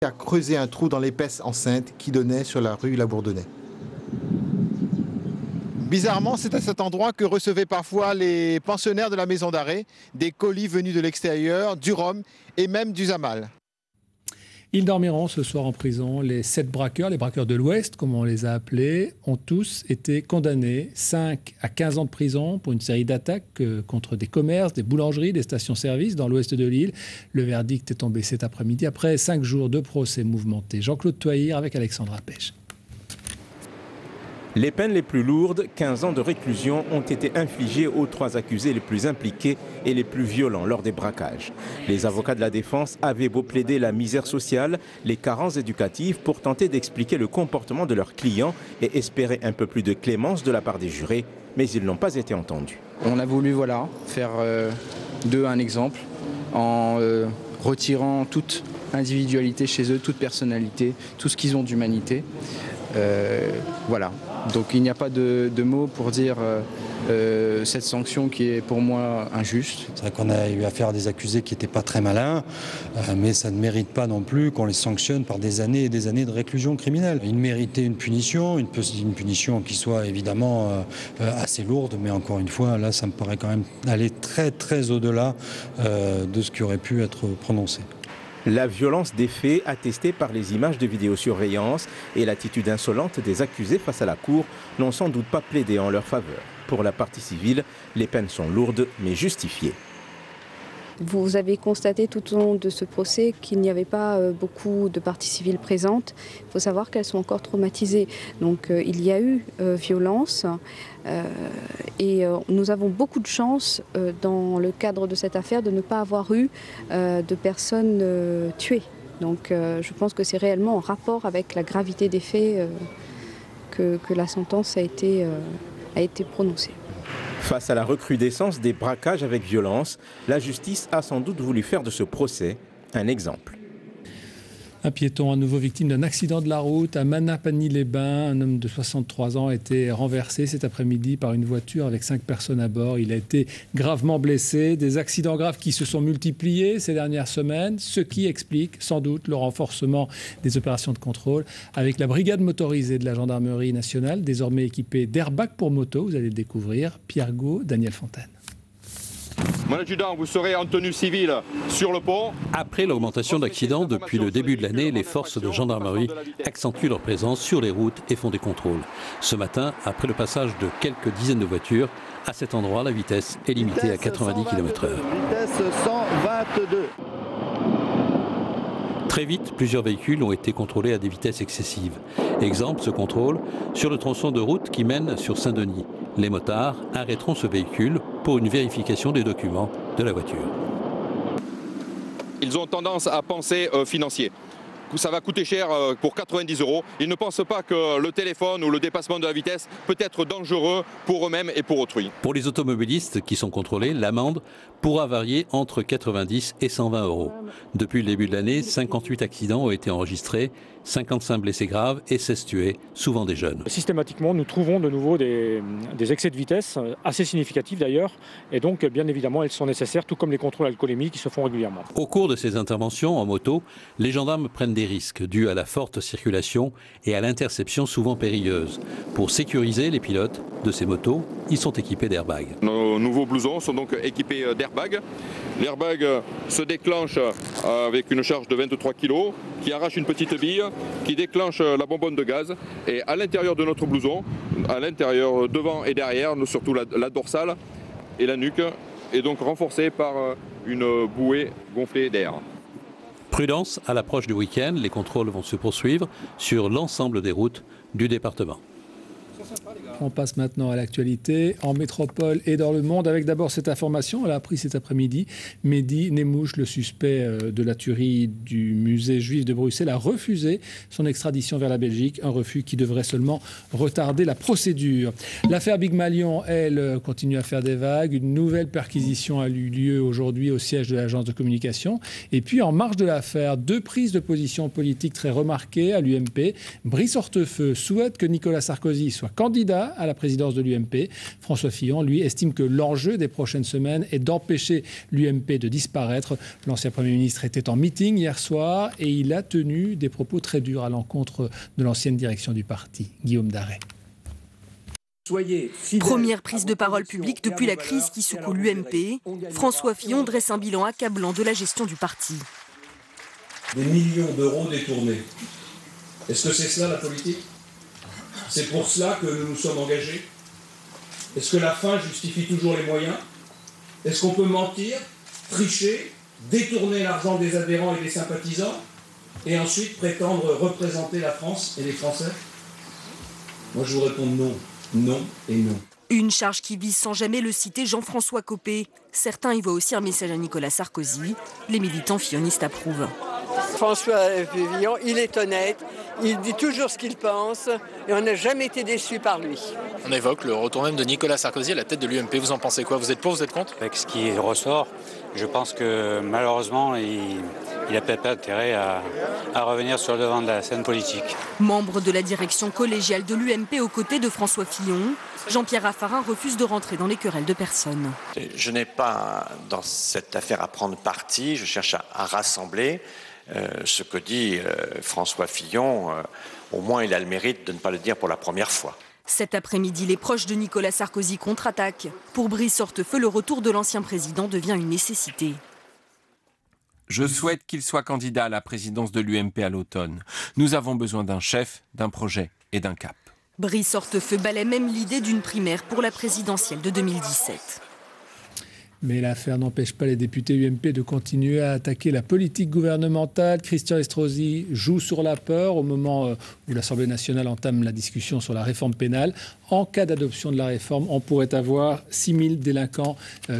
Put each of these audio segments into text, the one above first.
a creusé un trou dans l'épaisse enceinte qui donnait sur la rue Labourdonnais. Bizarrement, c'est à cet endroit que recevaient parfois les pensionnaires de la maison d'arrêt des colis venus de l'extérieur, du rhum et même du Zamal. Ils dormiront ce soir en prison. Les 7 braqueurs, les braqueurs de l'Ouest, comme on les a appelés, ont tous été condamnés 5 à 15 ans de prison pour une série d'attaques contre des commerces, des boulangeries, des stations-service dans l'ouest de l'île. Le verdict est tombé cet après-midi après 5 jours de procès mouvementés. Jean-Claude Toyer avec Alexandra Pêche. Les peines les plus lourdes, 15 ans de réclusion, ont été infligées aux 3 accusés les plus impliqués et les plus violents lors des braquages. Les avocats de la défense avaient beau plaider la misère sociale, les carences éducatives pour tenter d'expliquer le comportement de leurs clients et espérer un peu plus de clémence de la part des jurés, mais ils n'ont pas été entendus. On a voulu faire d'eux un exemple en retirant toute individualité chez eux, toute personnalité, tout ce qu'ils ont d'humanité. Donc il n'y a pas de mots pour dire cette sanction qui est pour moi injuste. C'est vrai qu'on a eu affaire à des accusés qui n'étaient pas très malins, mais ça ne mérite pas non plus qu'on les sanctionne par des années et des années de réclusion criminelle. Ils méritaient une punition qui soit évidemment assez lourde, mais encore une fois, là ça me paraît quand même aller très très au-delà de ce qui aurait pu être prononcé. La violence des faits, attestée par les images de vidéosurveillance et l'attitude insolente des accusés face à la cour, n'ont sans doute pas plaidé en leur faveur. Pour la partie civile, les peines sont lourdes mais justifiées. Vous avez constaté tout au long de ce procès qu'il n'y avait pas beaucoup de parties civiles présentes. Il faut savoir qu'elles sont encore traumatisées. Donc il y a eu violence et nous avons beaucoup de chance dans le cadre de cette affaire de ne pas avoir eu de personnes tuées. Donc je pense que c'est réellement en rapport avec la gravité des faits que la sentence a été prononcée. Face à la recrudescence des braquages avec violence, la justice a sans doute voulu faire de ce procès un exemple. Un piéton à nouveau victime d'un accident de la route à Manapany-les-Bains. Un homme de 63 ans a été renversé cet après-midi par une voiture avec 5 personnes à bord. Il a été gravement blessé. Des accidents graves qui se sont multipliés ces dernières semaines, ce qui explique sans doute le renforcement des opérations de contrôle avec la brigade motorisée de la gendarmerie nationale, désormais équipée d'airbags pour moto. Vous allez le découvrir. Pierre Gaud, Daniel Fontaine. Mon adjudant, vous serez en tenue civile sur le pont. Après l'augmentation d'accidents depuis le début de l'année, les forces de gendarmerie accentuent leur présence sur les routes et font des contrôles. Ce matin, après le passage de quelques dizaines de voitures, à cet endroit, la vitesse est limitée à 90 km/h. Vitesse 122. Très vite, plusieurs véhicules ont été contrôlés à des vitesses excessives. Exemple, ce contrôle sur le tronçon de route qui mène sur Saint-Denis. Les motards arrêteront ce véhicule pour une vérification des documents de la voiture. Ils ont tendance à penser financier. Ça va coûter cher pour 90 €. Ils ne pensent pas que le téléphone ou le dépassement de la vitesse peut être dangereux pour eux-mêmes et pour autrui. Pour les automobilistes qui sont contrôlés, l'amende pourra varier entre 90 et 120 €. Depuis le début de l'année, 58 accidents ont été enregistrés, 55 blessés graves et 16 tués, souvent des jeunes. Systématiquement, nous trouvons de nouveau des excès de vitesse, assez significatifs d'ailleurs, et donc bien évidemment elles sont nécessaires, tout comme les contrôles alcoolémiques qui se font régulièrement. Au cours de ces interventions en moto, les gendarmes prennent des risques dus à la forte circulation et à l'interception souvent périlleuse. Pour sécuriser les pilotes de ces motos, ils sont équipés d'airbags. Nos nouveaux blousons sont donc équipés d'airbags. L'airbag se déclenche avec une charge de 23 kg qui arrache une petite bille, qui déclenche la bonbonne de gaz. Et à l'intérieur de notre blouson, à l'intérieur, devant et derrière, surtout la dorsale et la nuque, est donc renforcée par une bouée gonflée d'air. Prudence, à l'approche du week-end, les contrôles vont se poursuivre sur l'ensemble des routes du département. On passe maintenant à l'actualité en métropole et dans le monde avec d'abord cette information. On l'a appris cet après-midi. Mehdi Nemmouche, le suspect de la tuerie du musée juif de Bruxelles, a refusé son extradition vers la Belgique. Un refus qui devrait seulement retarder la procédure. L'affaire Big Malion, elle, continue à faire des vagues. Une nouvelle perquisition a eu lieu aujourd'hui au siège de l'agence de communication. Et puis en marge de l'affaire, 2 prises de position politiques très remarquées à l'UMP. Brice Hortefeux souhaite que Nicolas Sarkozy soit candidat candidat à la présidence de l'UMP. François Fillon, lui, estime que l'enjeu des prochaines semaines est d'empêcher l'UMP de disparaître. L'ancien Premier ministre était en meeting hier soir et il a tenu des propos très durs à l'encontre de l'ancienne direction du parti. Guillaume Darret. Première prise de parole publique depuis la crise qui secoue l'UMP. François Fillon dresse un bilan accablant de la gestion du parti. Des millions d'euros détournés. Est-ce que c'est cela la politique? C'est pour cela que nous nous sommes engagés? Est-ce que la fin justifie toujours les moyens? Est-ce qu'on peut mentir, tricher, détourner l'argent des adhérents et des sympathisants et ensuite prétendre représenter la France et les Français? Moi je vous réponds non. Non et non. Une charge qui vise sans jamais le citer Jean-François Copé. Certains y voient aussi un message à Nicolas Sarkozy. Les militants fillonistes approuvent. François Fillon, il est honnête, il dit toujours ce qu'il pense et on n'a jamais été déçus par lui. On évoque le retour même de Nicolas Sarkozy à la tête de l'UMP. Vous en pensez quoi? Vous êtes pour, vous êtes contre? Avec ce qui ressort, je pense que malheureusement, il n'a peut-être pas intérêt à revenir sur le devant de la scène politique. Membre de la direction collégiale de l'UMP aux côtés de François Fillon, Jean-Pierre Raffarin refuse de rentrer dans les querelles de personne. Je n'ai pas dans cette affaire à prendre parti, je cherche à rassembler. Ce que dit François Fillon, au moins il a le mérite de ne pas le dire pour la première fois. Cet après-midi, les proches de Nicolas Sarkozy contre-attaquent. Pour Brice Hortefeux, le retour de l'ancien président devient une nécessité. Je souhaite qu'il soit candidat à la présidence de l'UMP à l'automne. Nous avons besoin d'un chef, d'un projet et d'un cap. Brice Hortefeux balaie même l'idée d'une primaire pour la présidentielle de 2017. Mais l'affaire n'empêche pas les députés UMP de continuer à attaquer la politique gouvernementale. Christian Estrosi joue sur la peur au moment où l'Assemblée nationale entame la discussion sur la réforme pénale. En cas d'adoption de la réforme, on pourrait avoir 6 000 délinquants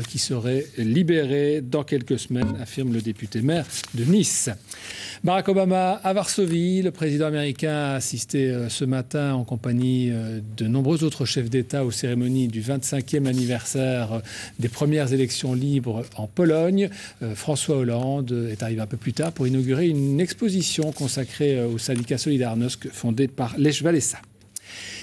qui seraient libérés dans quelques semaines, affirme le député maire de Nice. Barack Obama à Varsovie, le président américain a assisté ce matin en compagnie de nombreux autres chefs d'État aux cérémonies du 25e anniversaire des premières élections libres en Pologne. François Hollande est arrivé un peu plus tard pour inaugurer une exposition consacrée au syndicat Solidarnosc fondé par Lech Walesa.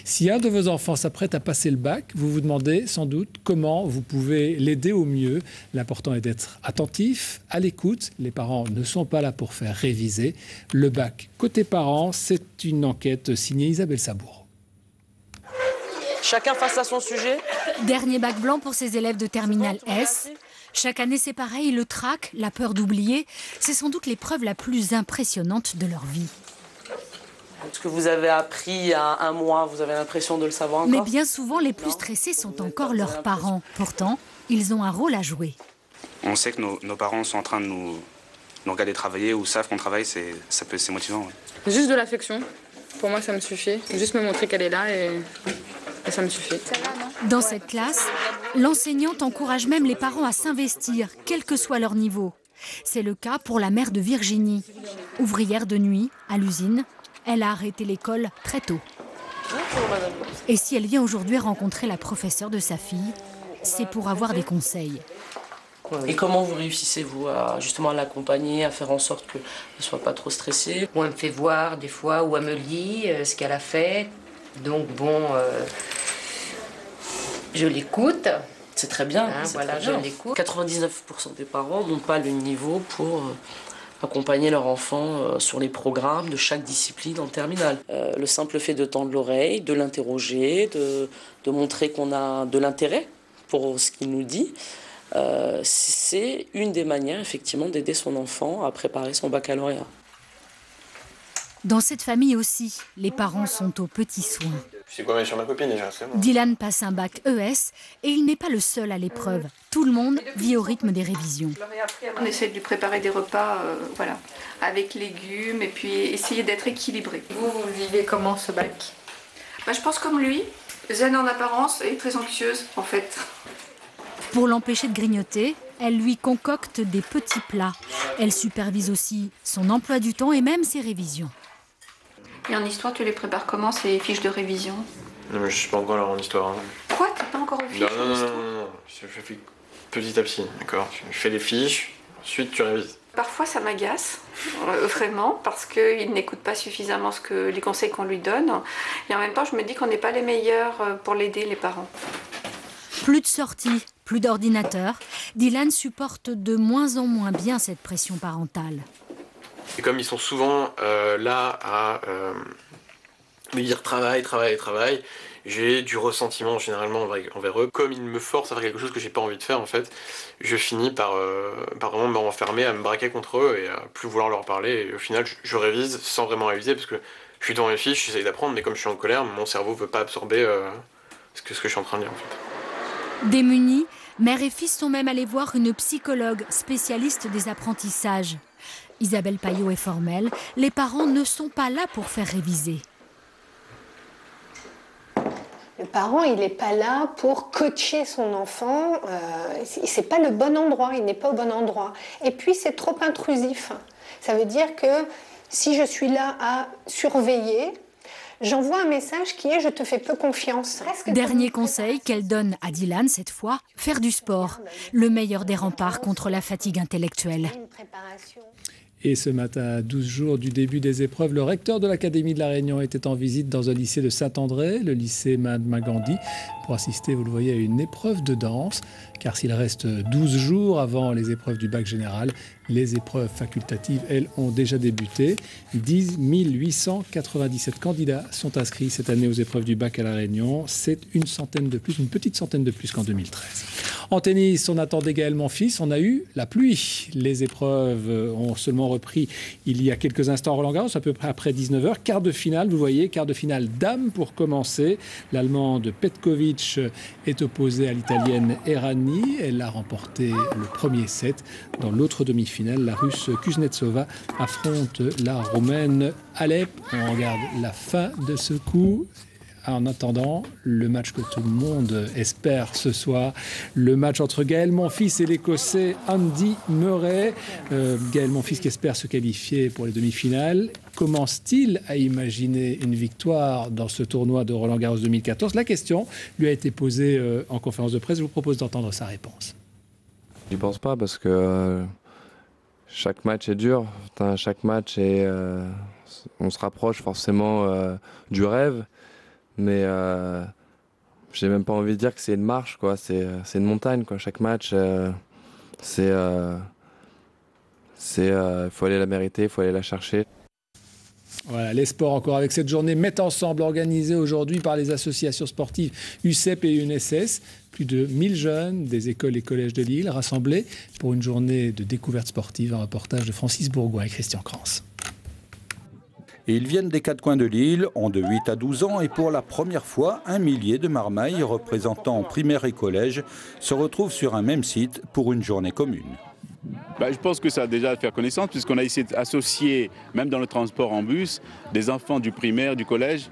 Si un de vos enfants s'apprête à passer le bac, vous vous demandez sans doute comment vous pouvez l'aider au mieux. L'important est d'être attentif, à l'écoute. Les parents ne sont pas là pour faire réviser. Le bac côté parents, c'est une enquête signée Isabelle Sabour. Chacun face à son sujet. Dernier bac blanc pour ces élèves de terminale S. Chaque année, c'est pareil, le trac, la peur d'oublier, c'est sans doute l'épreuve la plus impressionnante de leur vie. Ce que vous avez appris il y a un mois, vous avez l'impression de le savoir encore? Mais bien souvent, les plus stressés sont encore leurs parents. Pourtant, ils ont un rôle à jouer. On sait que nos parents sont en train de nous regarder travailler ou savent qu'on travaille, c'est motivant. Ouais. Juste de l'affection. Pour moi, ça me suffit. Juste me montrer qu'elle est là et ça me suffit. Dans cette classe, l'enseignante encourage même les parents à s'investir, quel que soit leur niveau. C'est le cas pour la mère de Virginie. Ouvrière de nuit à l'usine, elle a arrêté l'école très tôt. Et si elle vient aujourd'hui rencontrer la professeure de sa fille, c'est pour avoir des conseils. Et comment vous réussissez-vous à justement l'accompagner, à faire en sorte qu'elle ne soit pas trop stressée? Ou elle me fait voir des fois, ou elle me lit ce qu'elle a fait. Donc bon, je l'écoute. C'est très bien. Hein, voilà, je l'écoute. 99% des parents n'ont pas le niveau pour accompagner leur enfant sur les programmes de chaque discipline en terminale. Le simple fait de tendre l'oreille, de l'interroger, de montrer qu'on a de l'intérêt pour ce qu'il nous dit, c'est une des manières effectivement d'aider son enfant à préparer son baccalauréat. Dans cette famille aussi, les parents sont aux petits soins. C'est quoi sur ma copine déjà, c'est bon. Dylan passe un bac ES et il n'est pas le seul à l'épreuve. Tout le monde vit au rythme des révisions. On essaie de lui préparer des repas voilà, avec légumes et puis essayer d'être équilibré. Vous vivez comment ce bac? Je pense comme lui, zen en apparence et très anxieuse en fait. Pour l'empêcher de grignoter, elle lui concocte des petits plats. Elle supervise aussi son emploi du temps et même ses révisions. Et en histoire, tu les prépares comment, ces fiches de révision? Non, mais je suis pas encore là en histoire. Hein. Quoi? T'es pas encore au fiche? Non. Je fais petit à petit, d'accord? Je fais les fiches, ensuite tu révises. Parfois ça m'agace, vraiment, parce qu'il n'écoute pas suffisamment les conseils qu'on lui donne. Et en même temps, je me dis qu'on n'est pas les meilleurs pour l'aider, les parents. Plus de sorties, plus d'ordinateur. Dylan supporte de moins en moins bien cette pression parentale. Et comme ils sont souvent là à me dire travail, j'ai du ressentiment généralement envers eux. Comme ils me forcent à faire quelque chose que j'ai pas envie de faire, en fait, je finis par vraiment m'enfermer, à me braquer contre eux et à plus vouloir leur parler. Et au final, je révise sans vraiment réviser parce que je suis devant mes fiches, j'essaye d'apprendre, mais comme je suis en colère, mon cerveau veut pas absorber ce que je suis en train de dire, en fait. Démunis, mère et fils sont même allés voir une psychologue spécialiste des apprentissages. Isabelle Payot est formelle, les parents ne sont pas là pour faire réviser. Le parent, il n'est pas là pour coacher son enfant, c'est pas le bon endroit, il n'est pas au bon endroit. Et puis c'est trop intrusif. Ça veut dire que si je suis là à surveiller, j'envoie un message qui est « je te fais peu confiance ». Dernier conseil qu'elle donne à Dylan cette fois, faire du sport. Le meilleur des remparts contre la fatigue intellectuelle. Et ce matin, à 12 jours du début des épreuves, le recteur de l'Académie de La Réunion était en visite dans un lycée de Saint-André, le lycée Mahatma Gandhi, pour assister, vous le voyez, à une épreuve de danse. Car s'il reste 12 jours avant les épreuves du bac général, les épreuves facultatives, elles, ont déjà débuté. 10 897 candidats sont inscrits cette année aux épreuves du bac à La Réunion. C'est une petite centaine de plus qu'en 2013. En tennis, on attendait Gaël Monfils. On a eu la pluie. Les épreuves ont seulement repris il y a quelques instants à Roland-Garros, à peu près après 19h. Quart de finale, vous voyez, quart de finale dames pour commencer. L'Allemande Petkovic est opposée à l'Italienne Errani. Elle a remporté le premier set. Dans l'autre demi-finale, la Russe Kuznetsova affronte la Roumaine Alep. On regarde la fin de ce coup. En attendant, le match que tout le monde espère ce soir, le match entre Gaël Monfils et l'Écossais Andy Murray. Gaël Monfils qui espère se qualifier pour les demi-finales. Commence-t-il à imaginer une victoire dans ce tournoi de Roland-Garros 2014 ? La question lui a été posée en conférence de presse. Je vous propose d'entendre sa réponse. J'y pense pas parce que chaque match est dur. Chaque match est, on se rapproche forcément du rêve. Mais j'ai même pas envie de dire que c'est une marche, quoi. C'est une montagne, quoi. Chaque match, faut aller la mériter, il faut aller la chercher. Voilà, les sports encore avec cette journée Mettre Ensemble organisée aujourd'hui par les associations sportives UCEP et UNSS. Plus de 1000 jeunes des écoles et collèges de Lille rassemblés pour une journée de découverte sportive. Un reportage de Francis Bourgoin et Christian Crans. Et ils viennent des quatre coins de Lille, ont de 8 à 12 ans et pour la première fois, un millier de marmailles représentant primaire et collège se retrouvent sur un même site pour une journée commune. Je pense que ça a déjà fait connaissance puisqu'on a essayé d'associer, même dans le transport en bus, des enfants du primaire, du collège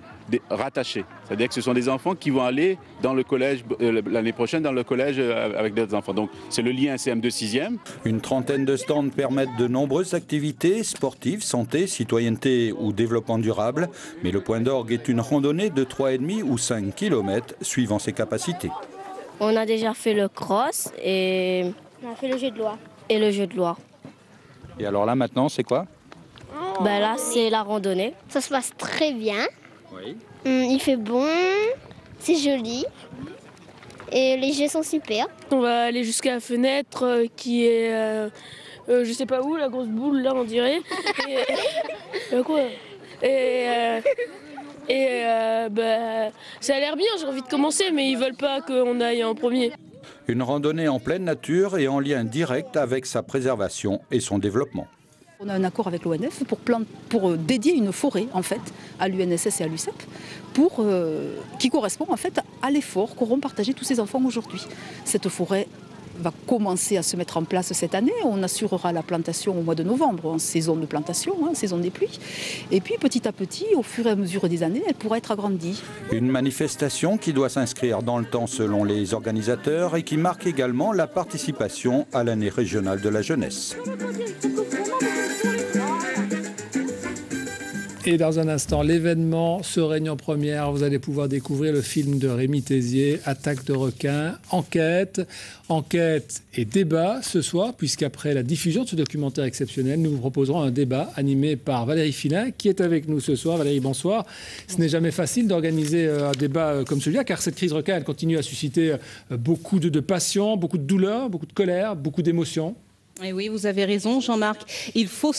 rattachés. C'est-à-dire que ce sont des enfants qui vont aller dans le collège l'année prochaine dans le collège avec d'autres enfants. Donc c'est le lien CM2 6e. Une trentaine de stands permettent de nombreuses activités sportives, santé, citoyenneté ou développement durable. Mais le point d'orgue est une randonnée de 3,5 ou 5 km suivant ses capacités. On a déjà fait le cross et on a fait le jeu de loi. Et le jeu de loi. Et alors là maintenant c'est quoi ? Là c'est la randonnée. Ça se passe très bien. Oui. Il fait bon, c'est joli. Et les jeux sont super. On va aller jusqu'à la fenêtre qui est, je sais pas où, la grosse boule là on dirait. Ça a l'air bien, j'ai envie de commencer, mais ils veulent pas qu'on aille en premier. Une randonnée en pleine nature et en lien direct avec sa préservation et son développement. On a un accord avec l'ONF pour dédier une forêt en fait à l'UNSS et à l'UCEP qui correspond en fait à l'effort qu'auront partagé tous ces enfants aujourd'hui. Cette forêt va commencer à se mettre en place cette année. On assurera la plantation au mois de novembre, en saison de plantation, saison des pluies. Et puis petit à petit, au fur et à mesure des années, elle pourra être agrandie. Une manifestation qui doit s'inscrire dans le temps selon les organisateurs et qui marque également la participation à l'année régionale de la jeunesse. Et dans un instant, l'événement se règne en première. Vous allez pouvoir découvrir le film de Rémi Thésier, Attaque de requins, enquête et débat ce soir, puisqu'après la diffusion de ce documentaire exceptionnel, nous vous proposerons un débat animé par Valérie Filin, qui est avec nous ce soir. Valérie, bonsoir. Ce n'est jamais facile d'organiser un débat comme celui-là, car cette crise requin, elle continue à susciter beaucoup de passion, beaucoup de douleur, beaucoup de colère, beaucoup d'émotions. Et oui, vous avez raison, Jean-Marc. Il faut